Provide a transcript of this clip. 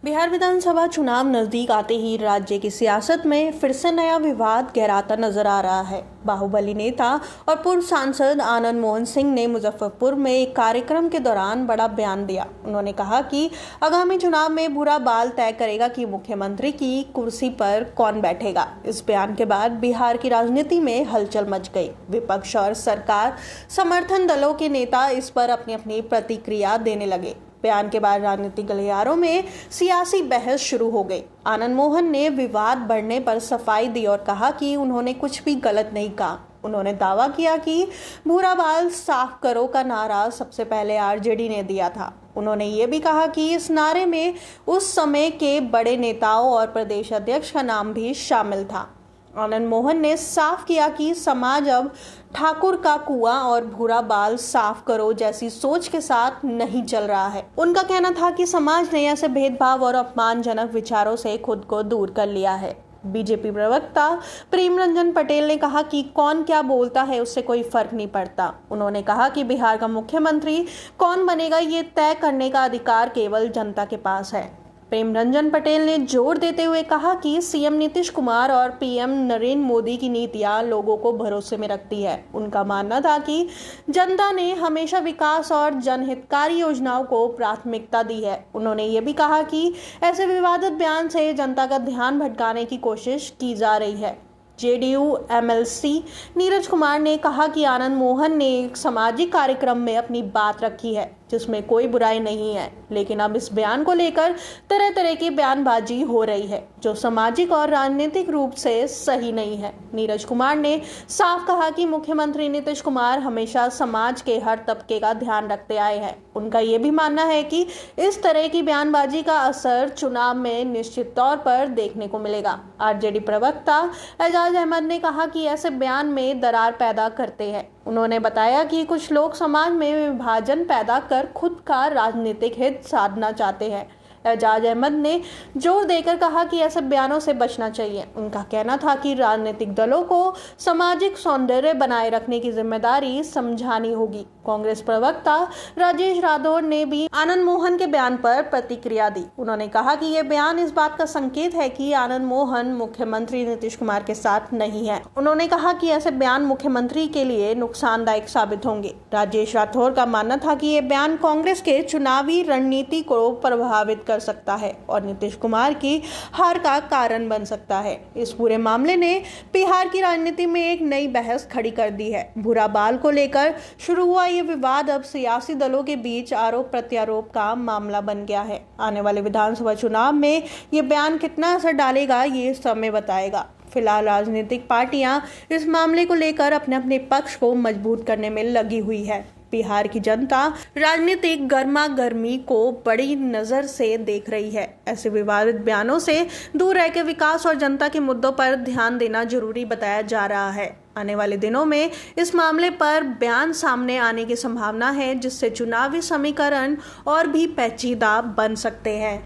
बिहार विधानसभा चुनाव नजदीक आते ही राज्य की सियासत में फिर से नया विवाद गहराता नजर आ रहा है। बाहुबली नेता और पूर्व सांसद आनंद मोहन सिंह ने मुजफ्फरपुर में एक कार्यक्रम के दौरान बड़ा बयान दिया। उन्होंने कहा कि आगामी चुनाव में बुरा बाल तय करेगा कि मुख्यमंत्री की कुर्सी पर कौन बैठेगा। इस बयान के बाद बिहार की राजनीति में हलचल मच गई। विपक्ष और सरकार समर्थन दलों के नेता इस पर अपनी अपनी प्रतिक्रिया देने लगे। बयान के बाद राजनीतिक गलियारों में सियासी बहस शुरू हो गई। आनंद मोहन ने विवाद बढ़ने पर सफाई दी और कहा कि उन्होंने कुछ भी गलत नहीं कहा। उन्होंने दावा किया कि भूरा बाल साफ करो का नारा सबसे पहले आरजेडी ने दिया था। उन्होंने ये भी कहा कि इस नारे में उस समय के बड़े नेताओं और प्रदेश अध्यक्ष का नाम भी शामिल था। आनंद मोहन ने साफ किया कि समाज अब ठाकुर का कुआं और भूरा बाल साफ करो जैसी सोच के साथ नहीं चल रहा है। उनका कहना था कि समाज ने ऐसे भेदभाव और अपमानजनक विचारों से खुद को दूर कर लिया है। बीजेपी प्रवक्ता प्रेम रंजन पटेल ने कहा कि कौन क्या बोलता है उससे कोई फर्क नहीं पड़ता। उन्होंने कहा कि बिहार का मुख्यमंत्री कौन बनेगा ये तय करने का अधिकार केवल जनता के पास है। प्रेम रंजन पटेल ने जोर देते हुए कहा कि सीएम नीतीश कुमार और पीएम नरेंद्र मोदी की नीतियां लोगों को भरोसे में रखती है। उनका मानना था कि जनता ने हमेशा विकास और जनहितकारी योजनाओं को प्राथमिकता दी है। उन्होंने ये भी कहा कि ऐसे विवादित बयान से जनता का ध्यान भटकाने की कोशिश की जा रही है। जेडीयू एमएलसी नीरज कुमार ने कहा कि आनंद मोहन ने एक सामाजिक कार्यक्रम में अपनी बात रखी है जिसमें कोई बुराई नहीं है, लेकिन अब इस बयान को लेकर तरह तरह की बयानबाजी हो रही है जो सामाजिक और राजनीतिक रूप से सही नहीं है। नीरज कुमार ने साफ कहा कि मुख्यमंत्री नीतीश कुमार हमेशा समाज के हर तबके का ध्यान रखते आए हैं। उनका ये भी मानना है कि इस तरह की बयानबाजी का असर चुनाव में निश्चित तौर पर देखने को मिलेगा। आरजेडी प्रवक्ता एजाज अहमद ने कहा कि ऐसे बयान में दरार पैदा करते हैं। उन्होंने बताया कि कुछ लोग समाज में विभाजन पैदा कर खुद का राजनीतिक हित साधना चाहते हैं। एजाज अहमद ने जोर देकर कहा कि ऐसे बयानों से बचना चाहिए। उनका कहना था कि राजनीतिक दलों को सामाजिक सौंदर्य बनाए रखने की जिम्मेदारी समझानी होगी। कांग्रेस प्रवक्ता राजेश राठौर ने भी आनंद मोहन के बयान पर प्रतिक्रिया दी। उन्होंने कहा कि यह बयान इस बात का संकेत है कि आनंद मोहन मुख्यमंत्री नीतीश कुमार के साथ नहीं है। उन्होंने कहा कि ऐसे बयान मुख्यमंत्री के लिए नुकसानदायक साबित होंगे। राजेश राठौर का मानना था कि यह बयान कांग्रेस के चुनावी रणनीति को प्रभावित कर सकता है और नीतीश कुमार की हार का कारण बन सकता है। इस पूरे मामले ने बिहार की राजनीति में एक नई बहस खड़ी कर दी है। भूरा बाल को लेकर शुरू हुआ ये विवाद अब सियासी दलों के बीच आरोप प्रत्यारोप का मामला बन गया है। आने वाले विधानसभा चुनाव में ये बयान कितना असर डालेगा ये समय बताएगा। फिलहाल राजनीतिक पार्टियां इस मामले को लेकर अपने अपने पक्ष को मजबूत करने में लगी हुई है। बिहार की जनता राजनीतिक गर्मा गर्मी को बड़ी नजर से देख रही है। ऐसे विवादित बयानों से दूर रहकर विकास और जनता के मुद्दों पर ध्यान देना जरूरी बताया जा रहा है। आने वाले दिनों में इस मामले पर बयान सामने आने की संभावना है जिससे चुनावी समीकरण और भी पेचीदा बन सकते हैं।